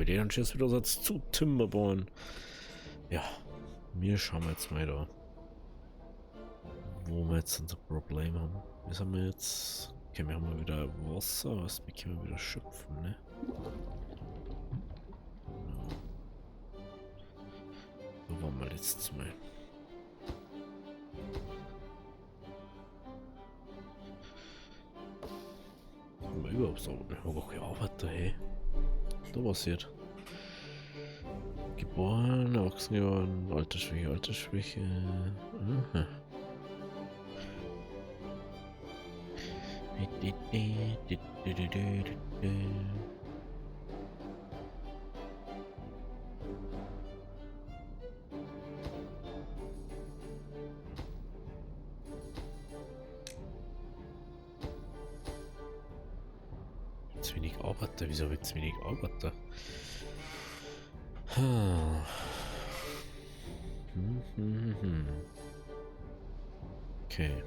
habe ich den Schiss wieder Satz zu Timberborn. Ja, wir schauen jetzt mal da, wo wir jetzt unser Problem haben. Was haben wir jetzt? Okay, wir haben wieder Wasser, was wir können wieder schöpfen, ne? Ja. Wo waren wir letztes Mal? Haben wir überhaupt so? Wir haben gar keine Arbeit da, hey. Da passiert. Geboren, erwachsen geworden, Altersschwäche, Altersschwäche. Aha. Zu wenig Arbeiter, wieso habe ich zu wenig Arbeiter? Okay.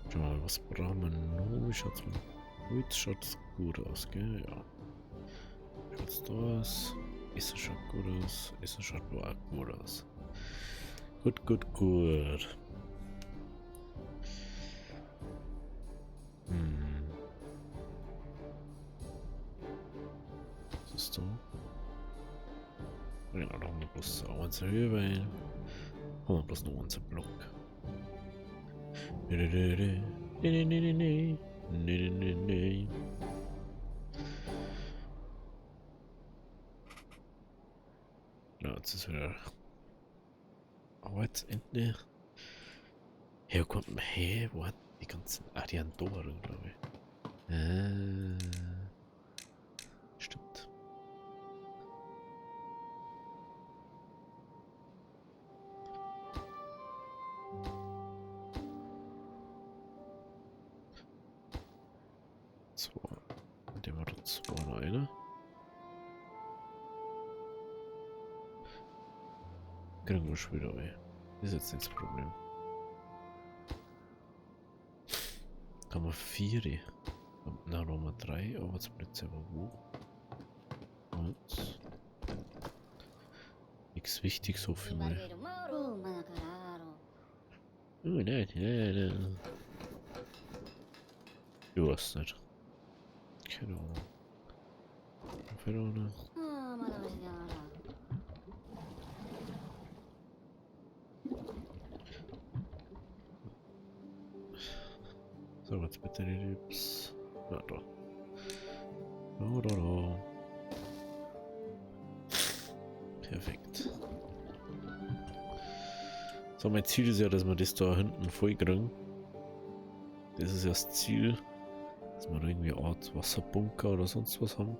Schau mal, was brauchen wir noch? Wie schaut's mal? Heute schaut's gut aus, gell? Ja. Schaut's da aus? Essen schaut gut aus. Essen schaut auch gut aus. Gut, gut, gut. Was ist da? Ja, da haben wir bloß unser Höhe, weil haben wir bloß noch unser Block. Ja, jetzt ist wieder Arbeitsende. Hey, wo kommt man her? Wo hat die ganzen... Ah, die haben Tore, glaube ich. Stimmt. So, der war doch zwei noch eine. Kriegen wir schon wieder weh. Das ist jetzt nicht das Problem. Haben wir 4. Na, noch mal 3 Arbeitsplätze, aber wo? Und nichts wichtig so für mich. Oh, nein. Du hast nicht. Keine Ahnung. Verona. So, jetzt bitte die Lips. Na doch. Da. Perfekt. So, mein Ziel ist ja, dass wir das da hinten voll kriegen. Das ist ja das Ziel. Dass wir da irgendwie eine Art Wasserbunker oder sonst was haben.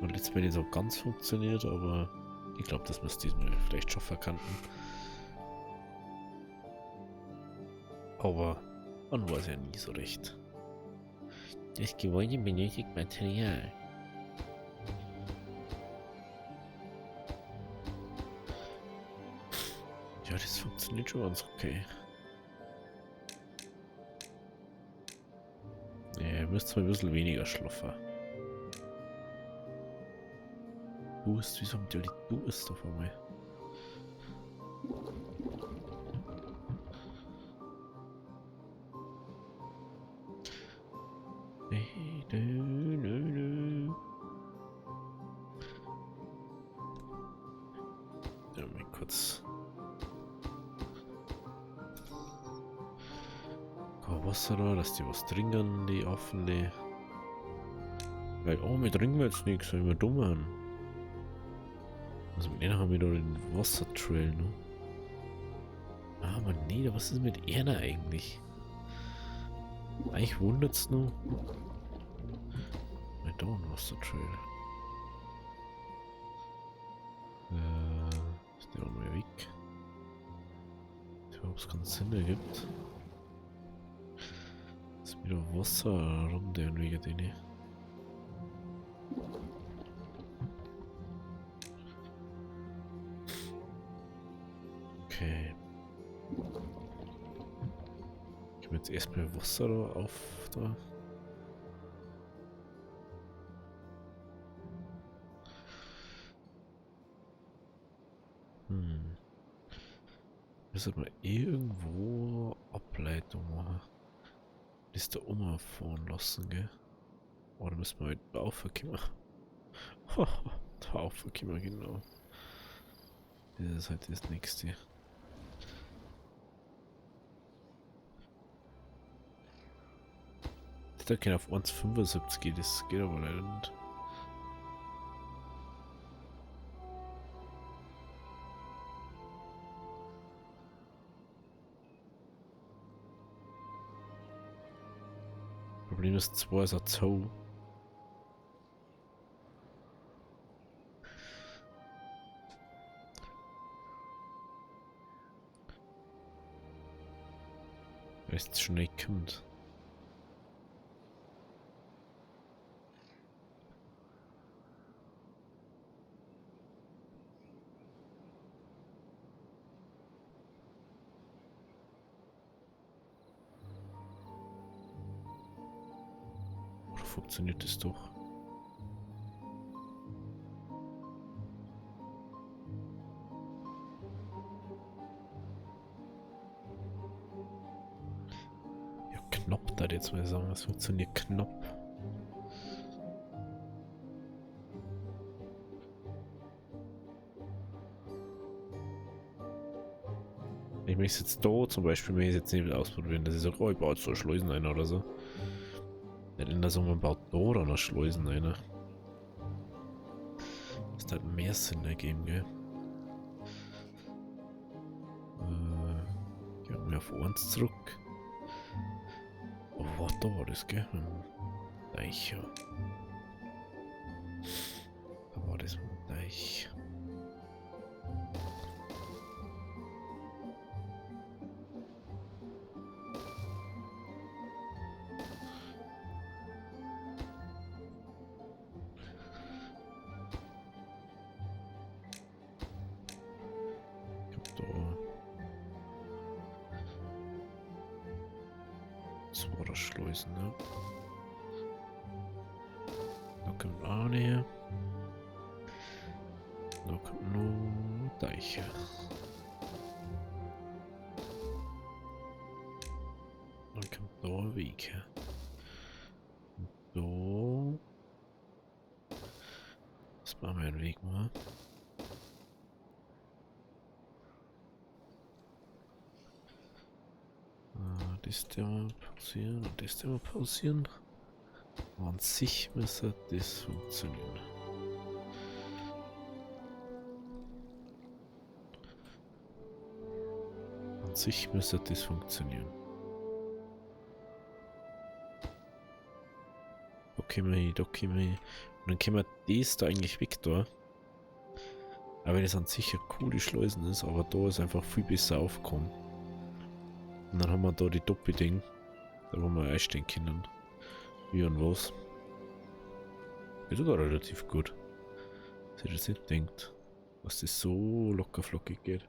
Und letztes Mal nicht so ganz funktioniert, aber ich glaube, dass wir es diesmal vielleicht schon verkannten. Aber man weiß ja nie so recht. Das Gebäude benötigt Material. Ja, das funktioniert schon ganz okay. Ja, ihr müsst mal ein bisschen weniger schlafen. Boost, wieso haben die Boost auf einmal? Nö. Ja, mal kurz. Wasser da, dass die was trinken, die offene. Weil, oh, wir trinken jetzt nichts, weil wir dumm haben. Also mit denen haben wir da den Wassertrail, ne? Ah, aber nee, was ist mit Erna eigentlich? Eigentlich wundert's nur. Da ein Wassertrail. Ist der auch mal weg? Ob es keinen Sinn ergibt. Ist wieder Wasser runter und wegen denen. Okay. Ich habe jetzt erstmal Wasser da auf da. Hm. Müssen wir irgendwo Ableitung machen. Das da umfahren lassen, gell? Oder müssen wir halt Bauverkehr machen? Bauverkehr, genau. Das ist halt das nächste. Da kann auf 1,75 gehen, das geht aber leider nicht. Problem ist, 2 ist ein Zoo. Weil es schnell kommt. Oder funktioniert das doch? Ja, knapp da jetzt mal sagen, es funktioniert knapp. Ich möchte es jetzt da zum Beispiel, wenn ich es jetzt nicht ausprobieren, dass ich sage, oh, ich baue jetzt so Schleusen ein oder so. Nicht in der Summe baut da dann noch Schleusen ein. Das hat mehr Sinn ergeben, gell? Gehen wir auf 1 zurück. Oh, warte, da war das, gell? Deich, ja. Da war das mit dem Deich. Das war das Schleusen, ne? Da kommt auch näher. Da kommt nur Deiche. Dann kommt da ein Weg her. So. Das machen wir einen Weg mal. Das der mal pausieren und das der mal pausieren. An sich müsste das funktionieren. An sich müsste das funktionieren. Okay, okay, und dann können wir das da eigentlich weg da. Aber wenn es an sich eine coole Schleusen ist, aber da ist einfach viel besser aufgekommen. Und dann haben wir da die Doppel-Ding, da wo wir einstehen können. Wie und was. Ist sogar relativ gut. Dass ihr das nicht denkt, dass das so locker flockig geht.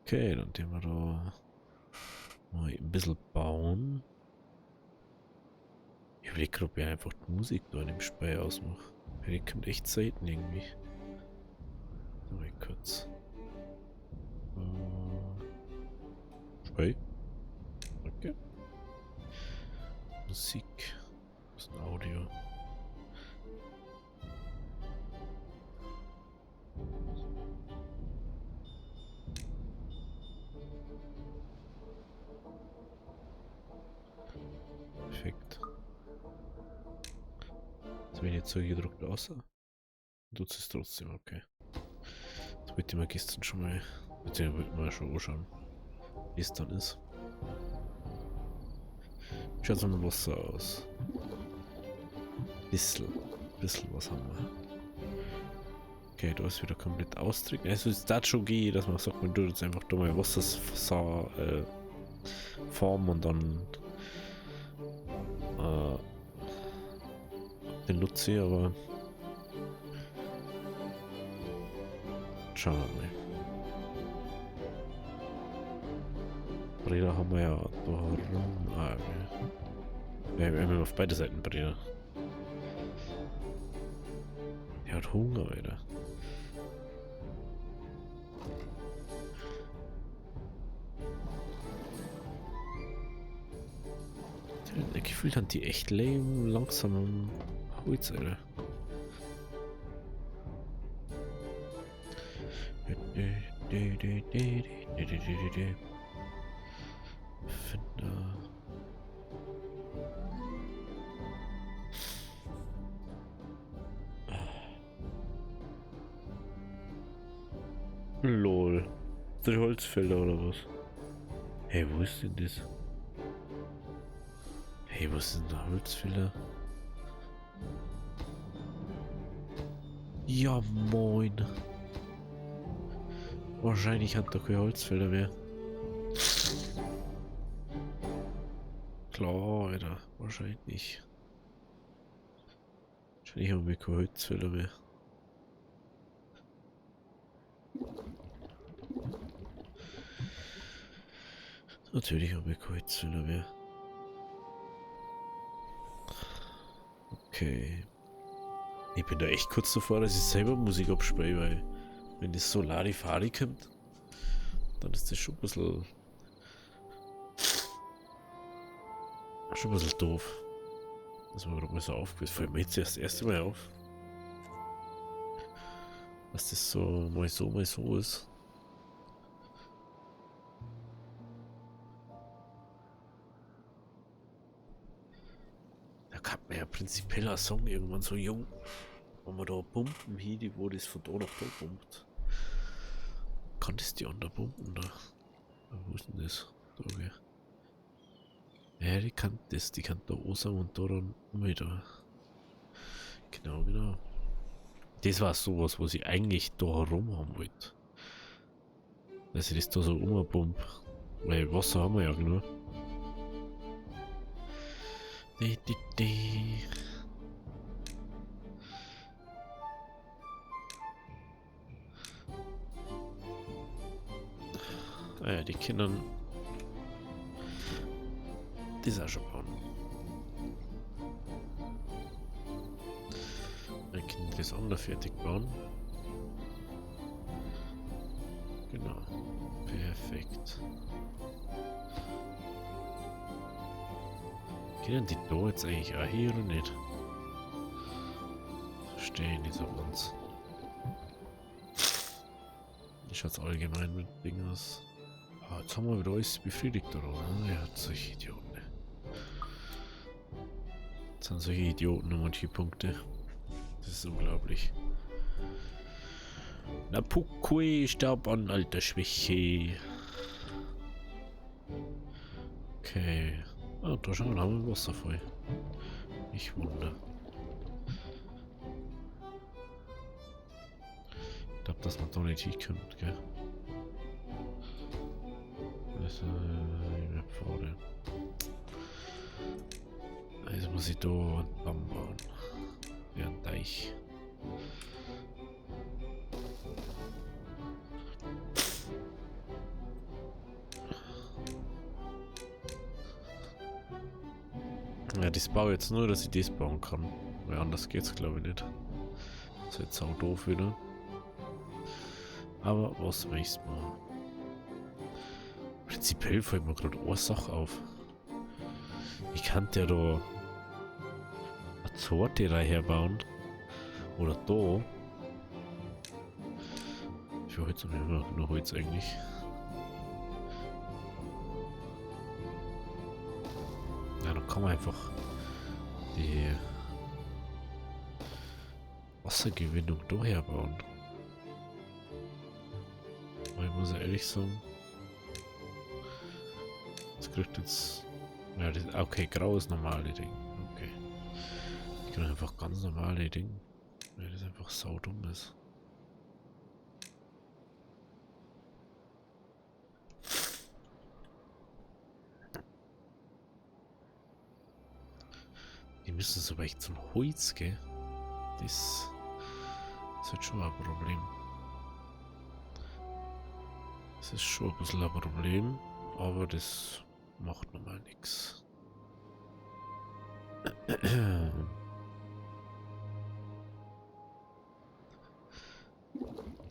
Okay, dann tun wir da mal ein bisschen bauen. Ich überlege gerade, ob ich einfach die Musik da in dem Spiel ausmache. Die kommt echt selten irgendwie. So, mal kurz. Spiel. Okay. Musik. Das ist ein Audio. Perfekt. Jetzt bin ich jetzt so gedruckt außer. Tut es trotzdem, okay. Das wollte ich mir gestern schon mal. Beziehungsweise wollte ich mal schon anschauen, wie es dann ist. Schaut so ein Wasser aus. Bisschen was haben wir. Okay, da ist wieder komplett ausdrücken. Also ist das schon gehen, dass man sagt, man tut jetzt einfach da mal Wasser formen und dann den nutze, aber schauen wir mal. Bräder haben wir ja da rum. Wir haben auf beide Seiten Bräder. Er hat Hunger, Alter. gefühlt haben die echt lame, langsam am Holz, Alter. Finder. Lol. Die Holzfäller oder was? Hey, wo ist denn das? Hey, was ist denn der Holzfäller? Ja, moin. Wahrscheinlich hat er keine Holzfäller mehr. Klar, Alter. Wahrscheinlich. Wahrscheinlich haben wir keine Holzfäller mehr. Natürlich haben wir keine Holzfäller mehr. Okay. Ich bin da echt kurz davor, dass ich selber Musik abspiele, weil wenn das so Larifari kommt, dann ist das schon ein bisschen doof. Das war gerade mal so aufgefallen. Fällt mir jetzt erst das erste Mal auf. Dass das so mal so ist. Da kann man ja prinzipiell ein Song irgendwann so jung. Wenn man da pumpen hier, die wo das von da nach da pumpt. Kann das die andere pumpen da? Wo ist denn das? Da, okay. Ja, die kann das, die kann da außen und da dann wieder. Genau, genau. Das war sowas, was ich eigentlich da herum haben wollte. Dass ich das da so umpump. Weil Wasser haben wir ja genug. Ah ja, die Kinder. Das ist auch schon bauen. Dann können die das andere fertig bauen. Genau. Perfekt. Können die da jetzt eigentlich auch hier oder nicht? Verstehe ich nicht so ganz. Wie schaut es allgemein mit Dingen aus? Ah, jetzt haben wir wieder alles befriedigt, oder? Ja, solche Idioten. Jetzt sind solche Idioten nur manche Punkte. Das ist unglaublich. Na Pukui starb an Altersschwäche. Okay. Ah, da schauen wir, haben wir Wasser voll. Ich wundere. Ich glaube, dass man da nicht hinkommt, gell? Das ist eine Pforte. Jetzt muss ich da einen Damm bauen. Ja, ein Deich. Ja, das baue ich jetzt nur, dass ich das bauen kann. Weil anders geht's glaube ich nicht. Das ist jetzt sau doof wieder. Aber was will ich's machen? Prinzipiell fällt mir gerade eine Sache auf. Ich kann ja da eine Sorte daherbauen. Oder da. Für Holz habe ich immer nur Holz eigentlich. Ja, dann kann man einfach die Wassergewinnung daher bauen. Aber ich muss ja ehrlich sagen, das kriegt jetzt. Ja, das, okay, graues normale Ding. Okay. Ich kann einfach ganz normale Ding. Weil das einfach saudumm ist. Die müssen so echt zum Holz, gell? Das ist halt schon ein Problem. Das ist schon ein bisschen ein Problem, aber das macht normal nichts.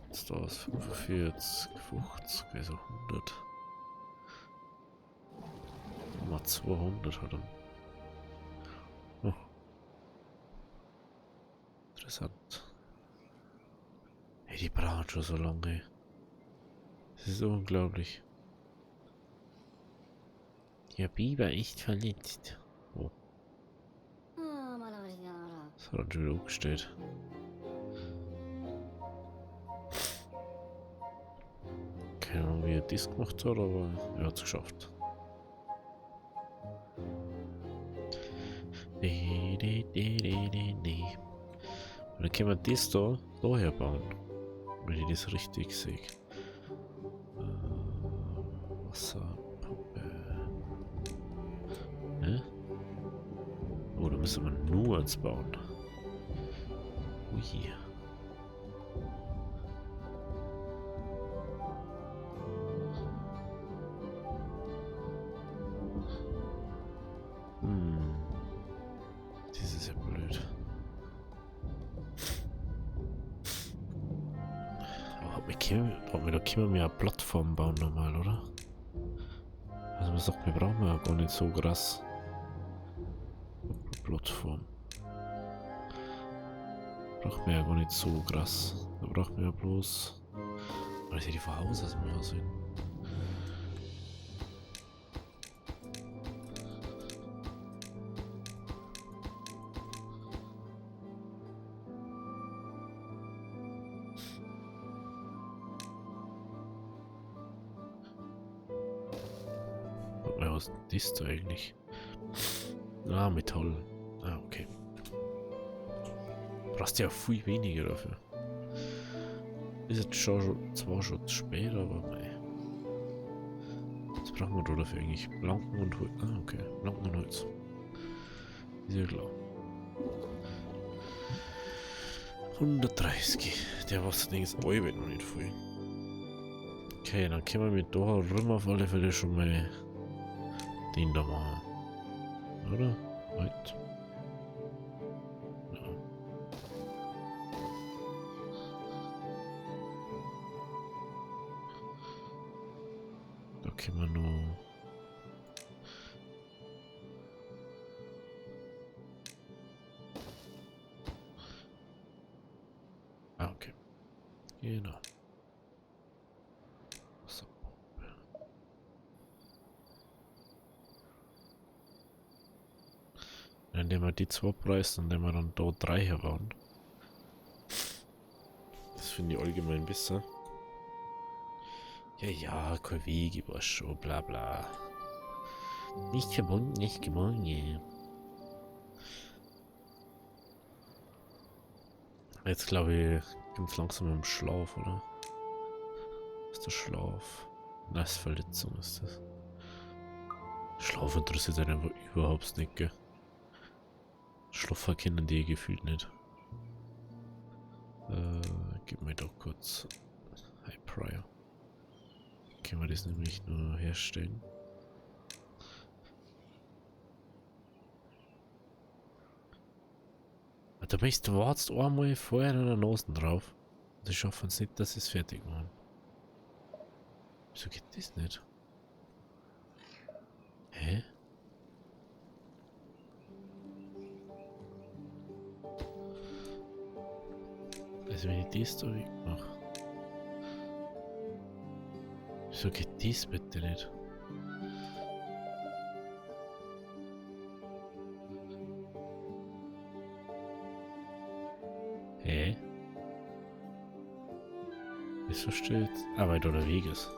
Jetzt da ist 45, 50, also 100. Mal 200 hat er. interessant. Hey, die brauchen schon so lange. Das ist unglaublich. Der Biber ist verletzt. Oh, das hat er schon wieder umgestellt. Keine Ahnung, wie er das gemacht hat, aber er hat es geschafft. Und dann können wir das da daher bauen. Wenn ich das richtig sehe. Wasserpumpe. Ne? Oh, da müssen wir nur eins bauen. Ui. Das ist ja blöd. Aber da können wir eine Plattform bauen normal, oder? Also man sagt, wir brauchen ja gar nicht so krass. Plattform. Braucht man ja gar nicht so krass. Da braucht man ja bloß... Oh, das hätte ich von Haus aus machen sollen. Was ist das da eigentlich? Ah, Metall. Ah, okay. Brauchst ja viel weniger dafür. Ist jetzt zwar schon zu spät, aber mei. Was brauchen wir da dafür eigentlich? Planken und Holz. Ah, okay. Planken und Holz. Ist ja klar. 130. Der Wasserding ist halb noch nicht voll. Okay, dann können wir mit da rum auf alle Fälle schon mal den da machen. Oder? Halt. Ja. Da können wir nur... Ah, okay. Genau. Indem wir die zwei preisen, indem wir dann da 3 herbauen. Das finde ich allgemein besser. Ja, kein Weg, ich weiß schon, bla bla. Nicht verbunden, nicht gewonnen. Jetzt glaube ich, kommt es langsam im Schlaf, oder? Ist der Schlaf? Nassverletzung ist das. Schlaf interessiert einen einfach überhaupt nicht, gell? Schlaffer kennen die gefühlt nicht. Gib mir doch kurz High Prior. Können wir das nämlich nur herstellen. Da bist du wartest einmal vorher an der Nase drauf. Sie schaffen es nicht, dass sie es fertig machen. Wieso geht das nicht? Hä? Also wenn ich das da wegmache. Wieso geht das bitte nicht? Hä? Wieso steht? Ah, weil da der Weg ist.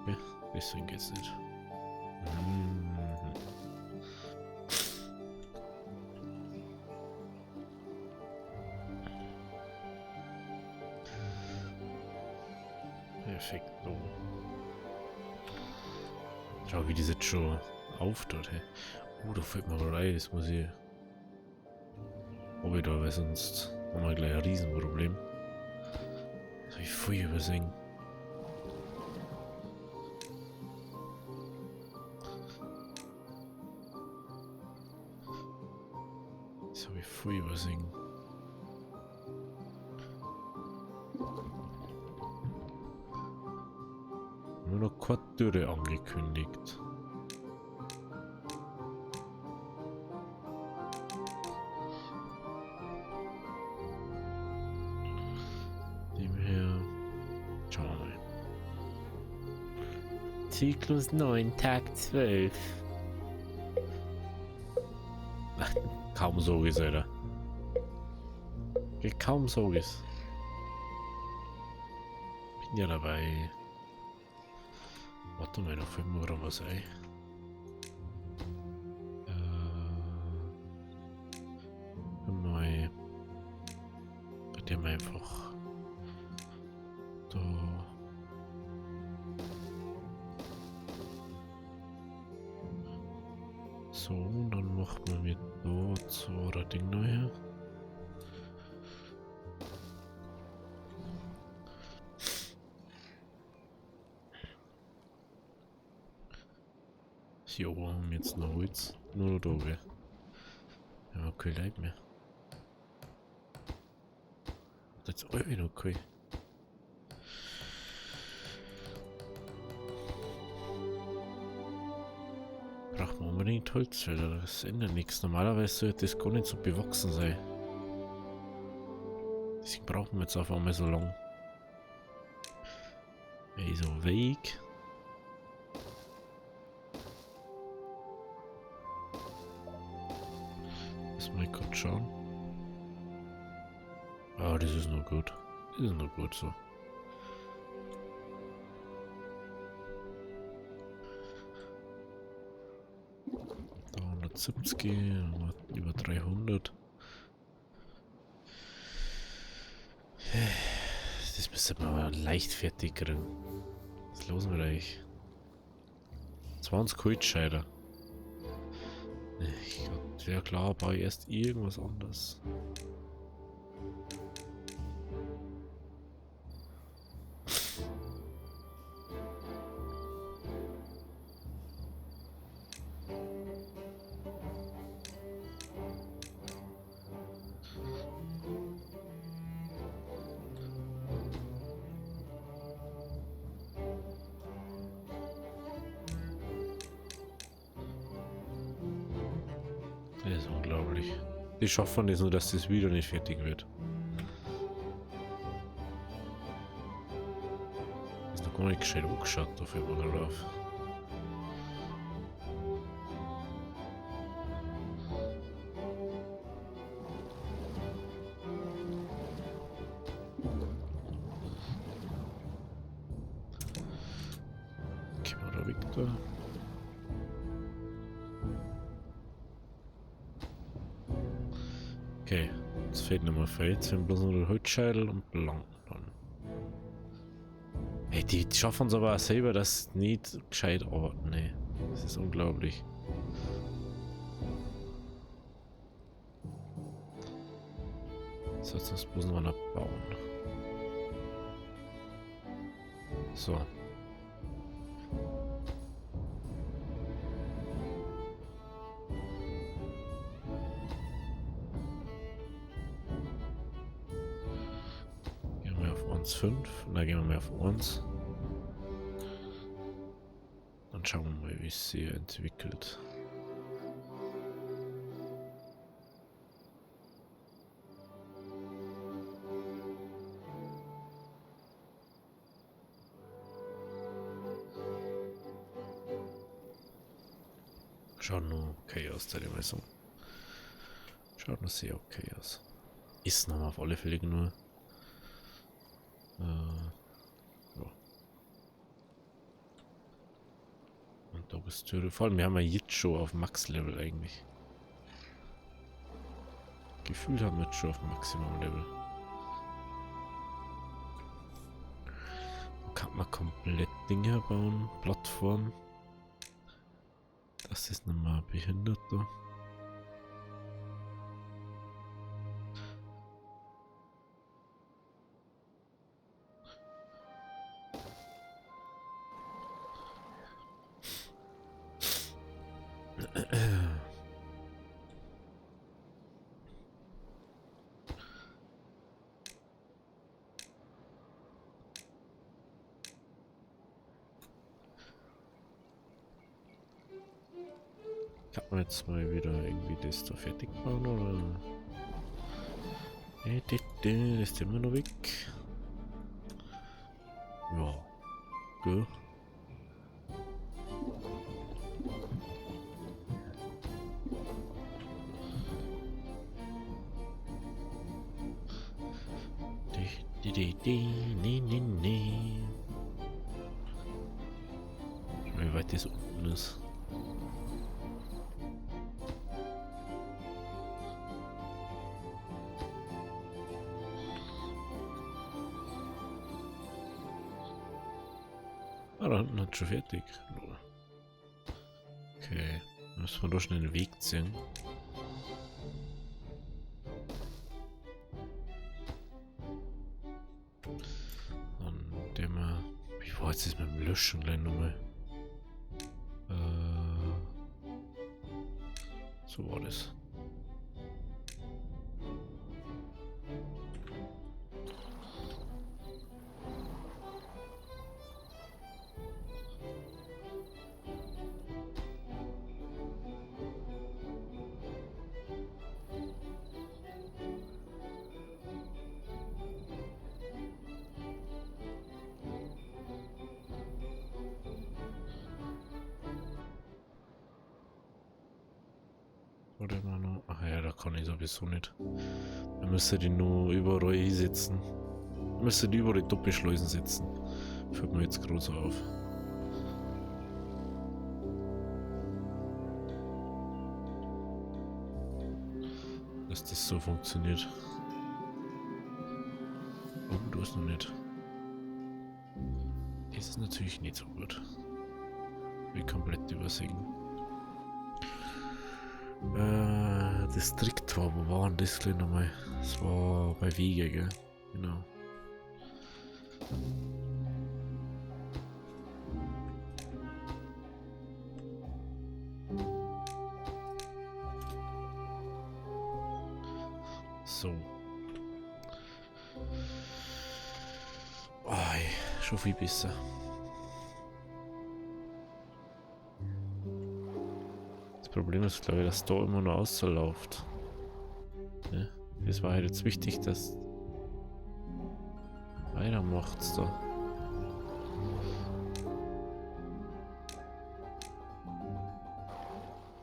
Ja, deswegen geht's nicht. Perfekt. Oh. Schau, wie das jetzt schon auftut. Hey. Oh, da fällt mir mal ein, das muss ich. Ob ich da, weil sonst haben wir gleich ein Riesenproblem. Das habe ich voll übersehen. Das habe ich voll übersehen. Nur noch keine Dürre angekündigt. Zyklus 9, Tag 12. Ach, kaum so ist, Alter. Kaum so ist. Bin ja dabei. Warte mal, noch 5 oder was, ey. Mal. Bei dem einfach. Da. So, und dann machen wir mit dort so ein Ding neu her. Hier oben haben wir jetzt noch Holz. Nur noch da, gell? Ja, okay, leid mehr. Das ist auch wieder okay. Braucht man unbedingt Holz, weil das ändert nichts. Normalerweise sollte das gar nicht so bewachsen sein. Deswegen brauchen wir jetzt auf einmal so lang. Also Weg. Lass mal kurz schauen. Ah, das ist nur gut. Das ist nur gut so. Da 170, über 300. Das müsste man aber leichtfertig kriegen. Was ist los mit euch? 20 Kultscheider. Ja klar, baue ich erst irgendwas anderes. Das ist unglaublich. Die schaffen es nur, dass das Video nicht fertig wird. Ist noch gar nicht gescheit angeschaut, da fällt mir gerade auf. Gehen wir da weg da. Okay, jetzt fehlt nicht mehr viel. Jetzt sind bloß noch der Holzscheitel und Blank dann. Hey, die schaffen es aber auch selber, das nicht gescheit arbeiten. Nee, das ist unglaublich. So, jetzt müssen wir noch bauen. So. Gehen wir auf 1,5 und dann gehen wir mal auf 1. Dann schauen wir mal, wie es sich entwickelt. Schaut nur okay aus, der Messung. Schaut nur sehr okay aus. Ist noch auf alle Fälle nur. Ja. Und da ist Türe. Vor allem, wir haben ja jetzt schon auf Max-Level eigentlich. Gefühlt haben wir jetzt schon auf Maximum-Level. Da kann man komplett Dinge bauen, Plattform. Das ist nochmal behindert da. Kann man jetzt mal wieder irgendwie das da fertig bauen oder? Das ist immer noch weg. Ja. Gut. Nee, nee, nee. Schau mal, wie weit das unten ist. Ah, da hinten hat schon fertig. Okay, müssen wir da schnell den Weg ziehen. Dann der mal. Ich war jetzt mit dem Löschen gleich nochmal. So war das. Oder immer noch. Ach ja, da kann ich sowieso nicht. Da müsste die nur überall einsetzen. Da müsste die überall Doppelschleusen setzen. Fällt mir jetzt groß auf. Dass das so funktioniert. Oh, du hast noch nicht. Das ist natürlich nicht so gut. Wir komplett übersägen. Distrikt war, wo war denn das gleich nochmal? Das war bei Wege, gell? Genau. So. Oh, schon viel besser. Das Problem ist, glaube ich, dass da immer noch ausläuft. Ja, das war halt jetzt wichtig, dass weitermacht's da.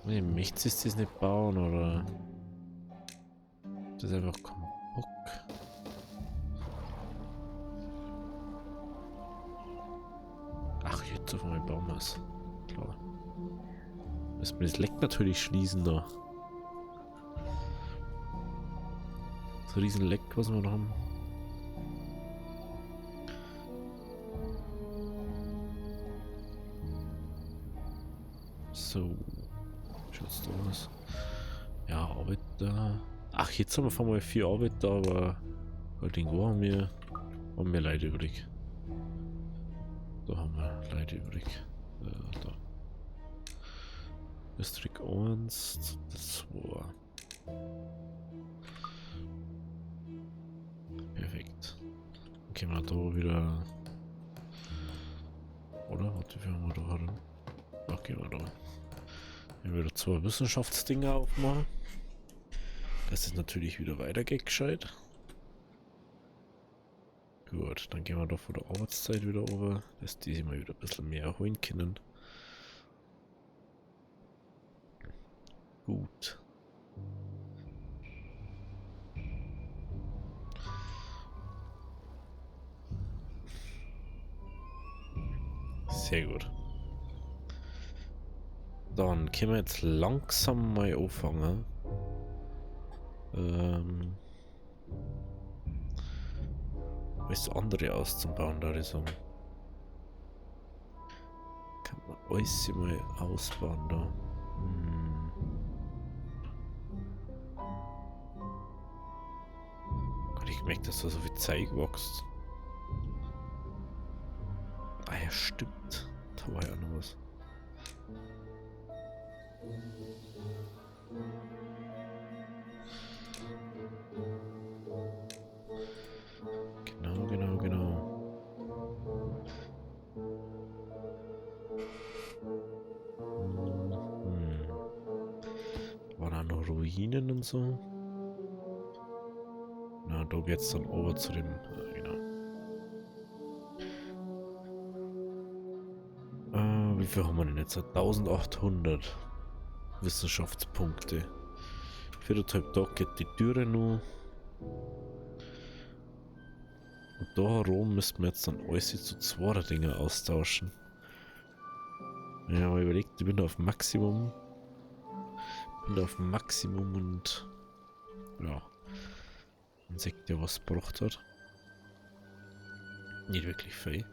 Nee, möchtest du das nicht bauen oder? Das ist einfach kein Bock. Ach, jetzt auf einmal bauen wir es. Klar. Müssen wir das Leck natürlich schließen da. Das riesen Leck, was wir noch haben. So. Schaut's da aus. Ja, Arbeiter. Ach, jetzt haben wir vor mal 4 Arbeiter, aber halt irgendwo haben wir Leute übrig. Da haben wir Leute übrig. Da. District 1, 2. Perfekt. Dann gehen wir da wieder. Oder? Warte, wie haben wir da drin? Da gehen wir da. Wenn wir wieder 2 Wissenschaftsdinger aufmachen. Das ist natürlich wieder weitergeht gescheit. Gut, dann gehen wir da vor der Arbeitszeit wieder over, dass die sich mal wieder ein bisschen mehr erholen können. Gut. Sehr gut. Dann können wir jetzt langsam mal anfangen. Alles andere auszubauen, da ich sagen. Kann man alles mal ausbauen da. Gott, ich merke, dass da so viel Zeug wächst. Ah ja, stimmt. Da war ja noch was. Genau. Waren da noch Ruinen und so? Na, da geht's dann over zu dem, genau. Wie viel haben wir denn jetzt? 1800 Wissenschaftspunkte. 4,5 Tage geht die Türe nur. Und da herum müssten wir jetzt dann alles zu zwei Dinge austauschen. Ja, aber überlegt, ich bin da auf Maximum. Bin da auf Maximum und ja. Man sieht ja, was es gebraucht hat. Nicht wirklich viel.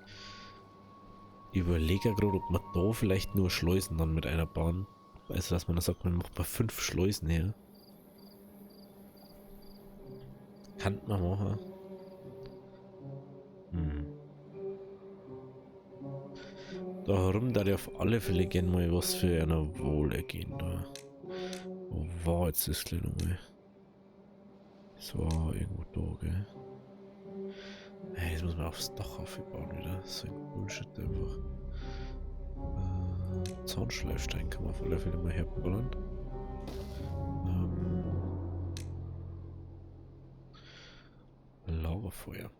Ich überlege gerade, ob man da vielleicht nur Schleusen dann mit einer Bahn. Also, dass man da sagt, man macht mal 5 Schleusen her. Kann man machen. Da herum da auf alle Fälle gehen mal was für einer Wohlergehen da. Wo war jetzt das kleine mal? Das war irgendwo da, gell? Hey, jetzt muss man aufs Dach aufbauen wieder. So ein Bullshit einfach. Zaunschleifstein kann man auf alle Fälle mal herballern. Lagerfeuer.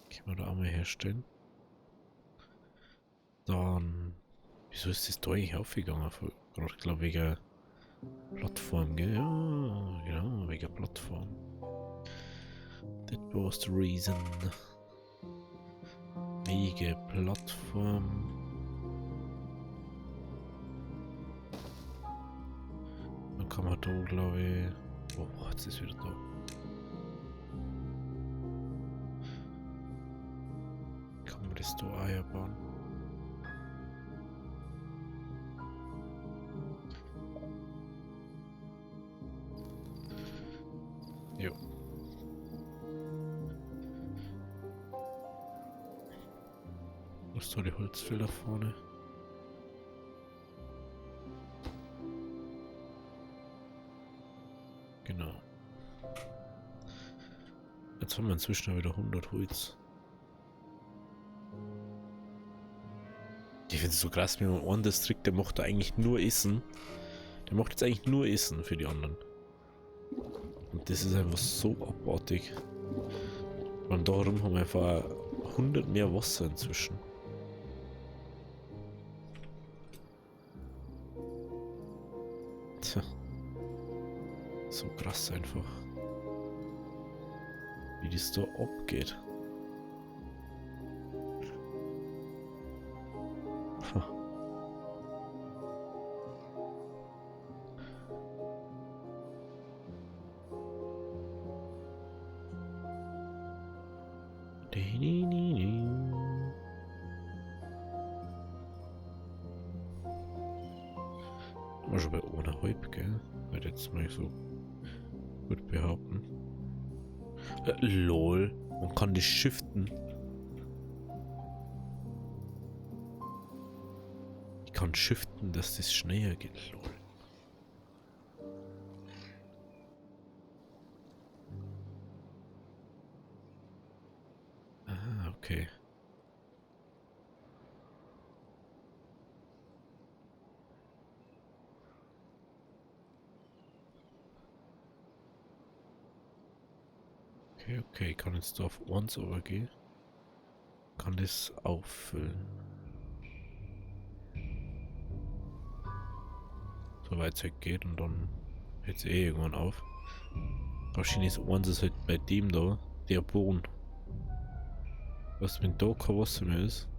Können wir da auch mal herstellen. Dann. Wieso ist das da eigentlich aufgegangen? Gerade, glaube ich, wegen Plattform, gell? Ja, genau, wegen Plattform. That was the reason. Wegen Plattform. Dann kann man da, glaube ich. Oh, jetzt ist wieder da. Kann man das da Eier bauen? Jo. Was ist da die Holzfäller vorne? Genau. Jetzt haben wir inzwischen wieder 100 Holz. Ich finde es so krass, wenn man einen Distrikt, der macht da eigentlich nur Essen. Der macht jetzt eigentlich nur Essen für die anderen. Und das ist einfach so abartig. Und darum haben wir einfach 100 mehr Wasser inzwischen. Tja. So krass einfach. Wie das da abgeht. Ha. War schon bei ohne Halb, gell? Würde jetzt mal so gut behaupten. Lol, man kann das shiften. Ich kann shiften, dass das schneller geht, lol. Ah, okay. Okay, ich kann jetzt da auf 1 übergehen. Kann das auffüllen. Soweit es halt geht und dann hört es eh irgendwann auf. Wahrscheinlich ist 1 ist halt bei dem da, der Boden. Was, wenn da kein Wasser mehr ist,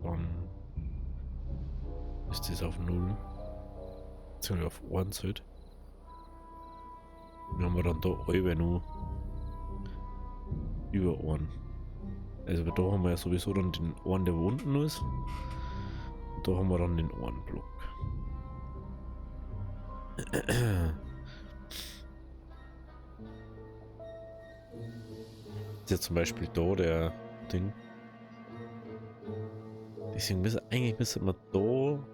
dann ist das auf 0. Beziehungsweise auf 1 halt. Dann haben wir dann da alle noch über 1. Also da haben wir ja sowieso dann den einen, der wo unten ist. Da haben wir dann den Ohrenblock. Das ist ja zum Beispiel da der Ding. Deswegen müssen wir da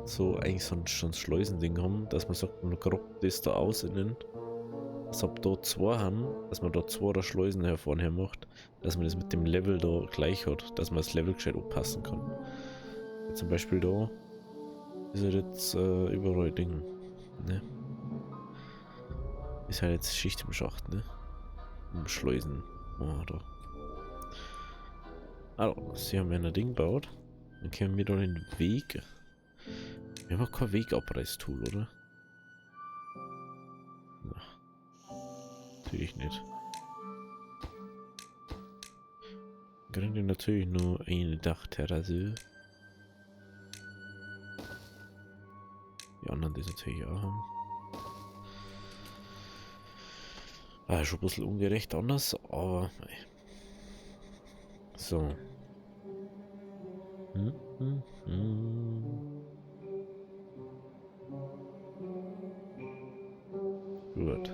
so eigentlich so ein Schleusending haben, dass man sagt, man grabt das da aus innen. Als ob da 2 haben, dass man da 2 der Schleusen her vorne macht, dass man das mit dem Level da gleich hat, dass man das Level gescheit anpassen kann. Zum Beispiel da ist halt jetzt überall Ding, ne? Ist halt jetzt Schicht im Schacht, ne? Um Schleusen. Oh, da. Also, sie haben ja ein Ding gebaut. Dann können wir da den Weg. Wir haben auch kein Wegabreißtool, oder? Natürlich nicht. Kriegen natürlich nur eine Dachterrasse. Die anderen das natürlich auch haben. Ah, schon ein bisschen ungerecht anders, aber so. Gut.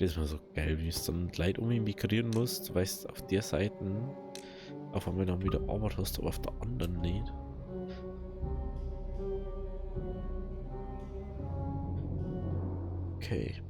Das ist mal so geil, wie es dann Leute migrieren musst, weißt auf der Seite auf einmal dann wieder Arbeit hast, aber auf der anderen nicht. Okay.